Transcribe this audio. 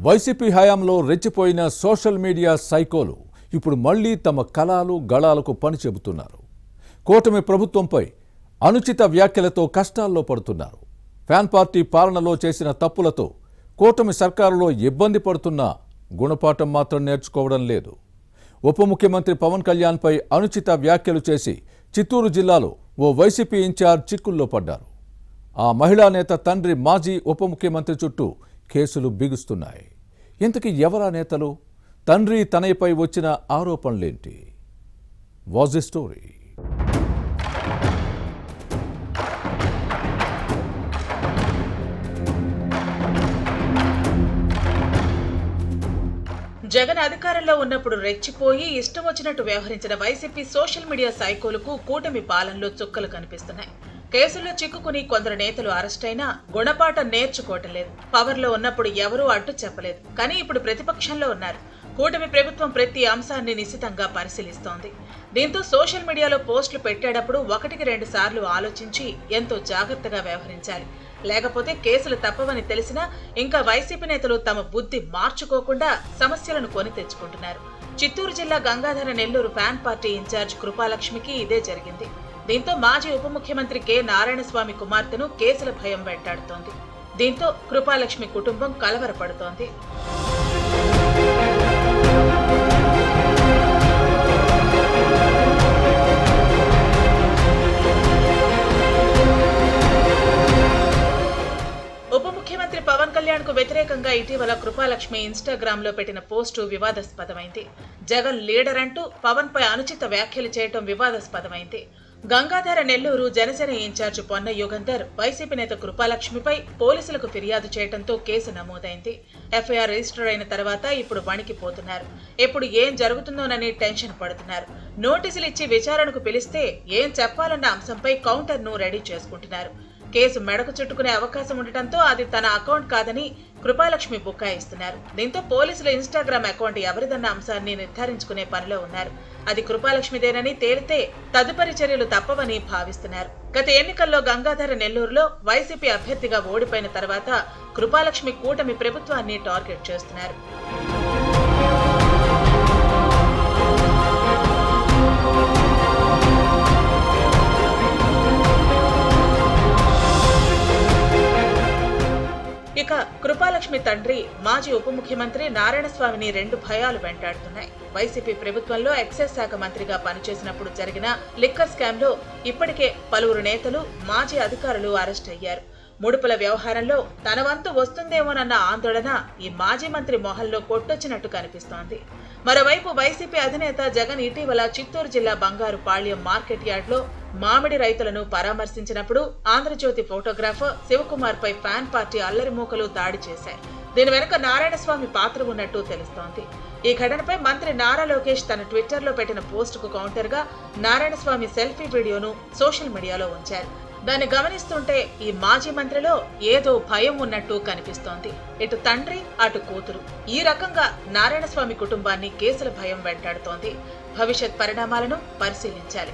YCP హయాంలో రెచ్చిపోయిన social media సైకోలు ఇప్పుడు మళ్లీ తమ కళాలు గళాలకు పని చెబుతున్నారు. కూటమి ప్రభుత్వంపై అనుచిత వ్యాఖ్యలతో కష్టాల్లో పడుతున్నారు. ఫ్యాన్ పార్టీ పాలనలో చేసిన తప్పులతో కూటమి సర్కారులో ఇబ్బంది పడుతున్న గుణపాఠం మాత్రం నేర్చుకోవడం లేదు. ఉప ముఖ్యమంత్రి పవన్ కళ్యాణ్పై అనుచిత వ్యాఖ్యలు చేసి చిత్తూరు జిల్లాలో ఓ వైసీపీ ఇన్ఛార్జ్ చిక్కుల్లో పడ్డారు. ఆ మహిళా నేత తండ్రి మాజీ ఉప ముఖ్యమంత్రి చుట్టూ కేసులు బిగుస్తున్నాయి. ఇంతకీ ఎవరా నేతలు? తండ్రి తనయపై వచ్చిన ఆరోపణలేంటి? Was the story? జగన్ అధికారంలో ఉన్నప్పుడు రెచ్చిపోయి ఇష్టం వచ్చినట్టు వ్యవహరించిన వైసీపీ సోషల్ మీడియా సైకోలకు కూటమి పాలనలో చుక్కలు కనిపిస్తున్నాయి. కేసుల్లో చిక్కుకుని కొందరు నేతలు అరెస్ట్ అయినా గుణపాఠం నేర్చుకోవటం లేదు. పవర్లో ఉన్నప్పుడు ఎవరూ అడ్డు చెప్పలేదు. కానీ ఇప్పుడు ప్రతిపక్షంలో ఉన్నారు. కూటమి ప్రభుత్వం ప్రతి అంశాన్ని నిశితంగా పరిశీలిస్తోంది. దీంతో సోషల్ మీడియాలో పోస్టులు పెట్టేటప్పుడు 1-2 సార్లు ఆలోచించి ఎంతో జాగ్రత్తగా వ్యవహరించాలి. లేకపోతే కేసులు తప్పవని తెలిసినా ఇంకా వైసీపీ నేతలు తమ బుద్ధి మార్చుకోకుండా సమస్యలను కొని తెచ్చుకుంటున్నారు. చిత్తూరు జిల్లా Gangadhara Nellore fan party incharge కృపాలక్ష్మికి ఇదే జరిగింది. దీంతో మాజీ ఉప ముఖ్యమంత్రి కె నారాయణస్వామి కుమార్తెను కేసుల భయం వెంటాడుతోంది. దీంతో కృపాలక్ష్మి కుటుంబం కలవరపడుతోంది. ఉప ముఖ్యమంత్రి పవన్ కళ్యాణ్ కు వ్యతిరేకంగా ఇటీవల కృపాలక్ష్మి ఇన్స్టాగ్రామ్ లో పెట్టిన పోస్టు వివాదాస్పదమైంది. జగన్ లీడర్ అంటూ పవన్ పై అనుచిత వ్యాఖ్యలు చేయడం వివాదాస్పదమైంది. గంగాధర నెల్లూరు జనసేన ఇన్ఛార్జ్ పొన్న యుగంధర్ వైసీపీ నేత కృపాలక్ష్మిపై పోలీసులకు ఫిర్యాదు చేయడంతో కేసు నమోదైంది. ఎఫ్ఐఆర్ రిజిస్టర్ అయిన తర్వాత ఇప్పుడు వణికిపోతున్నారు. ఎప్పుడు ఏం జరుగుతుందోనని టెన్షన్ పడుతున్నారు. నోటీసులు ఇచ్చి విచారణకు పిలిస్తే ఏం చెప్పాలన్న అంశంపై కౌంటర్ ను రెడీ చేసుకుంటున్నారు. కేసు మెడకు చుట్టుకునే అవకాశం ఉండటంతో అది తన అకౌంట్ కాదని కృపాలక్ష్మి బుకాయిస్తున్నారు. దీంతో పోలీసులు ఇన్స్టాగ్రామ్ అకౌంట్ ఎవరిదన్న అంశాన్ని నిర్ధారించుకునే పనిలో ఉన్నారు. అది కృపాలక్ష్మిదేనని తేలితే తదుపరి చర్యలు తప్పవని భావిస్తున్నారు. గత ఎన్నికల్లో గంగాధర నెల్లూరులో వైసీపీ అభ్యర్థిగా ఓడిపోయిన తర్వాత కృపాలక్ష్మి కూటమి ప్రభుత్వాన్ని టార్గెట్ చేస్తున్నారు. ఇక కృపాలక్ష్మి తండ్రి మాజీ ఉప ముఖ్యమంత్రి నారాయణస్వామిని 2 భయాలు వెంటాడుతున్నాయి. వైసీపీ ప్రభుత్వంలో ఎక్సైజ్ శాఖ మంత్రిగా పనిచేసినప్పుడు జరిగిన లిక్కర్ స్కామ్ లో ఇప్పటికే పలువురు నేతలు, మాజీ అధికారులు అరెస్ట్ అయ్యారు. ముడుపుల వ్యవహారంలో తన వంతు వస్తుందేమోనన్న ఆందోళన ఈ మాజీ మంత్రి మొహల్లో కొట్టొచ్చినట్టు కనిపిస్తోంది. మరోవైపు వైసీపీ అధినేత జగన్ ఇటీవల చిత్తూరు జిల్లా బంగారుపాళ్యం మార్కెట్ యార్డ్ లో మామిడి రైతులను పరామర్శించినప్పుడు ఆంధ్రజ్యోతి ఫోటోగ్రాఫర్ శివకుమార్ పై ఫ్యాన్ పార్టీ అల్లరి మూకలు దాడి చేశాయి. దీని వెనుక నారాయణస్వామి పాత్ర ఉన్నట్టు తెలుస్తోంది. ఈ ఘటనపై మంత్రి నారా లోకేష్ తన ట్విట్టర్ లో పెట్టిన పోస్టుకు కౌంటర్ గా నారాయణస్వామి సెల్ఫీ వీడియోను సోషల్ మీడియాలో ఉంచారు. దాన్ని గమనిస్తుంటే ఈ మాజీ మంత్రిలో ఏదో భయం ఉన్నట్టు కనిపిస్తోంది. ఇటు తండ్రి అటు కూతురు ఈ రకంగా నారాయణస్వామి కుటుంబాన్ని కేసుల భయం వెంటాడుతోంది. భవిష్యత్ పరిణామాలను పరిశీలించాలి.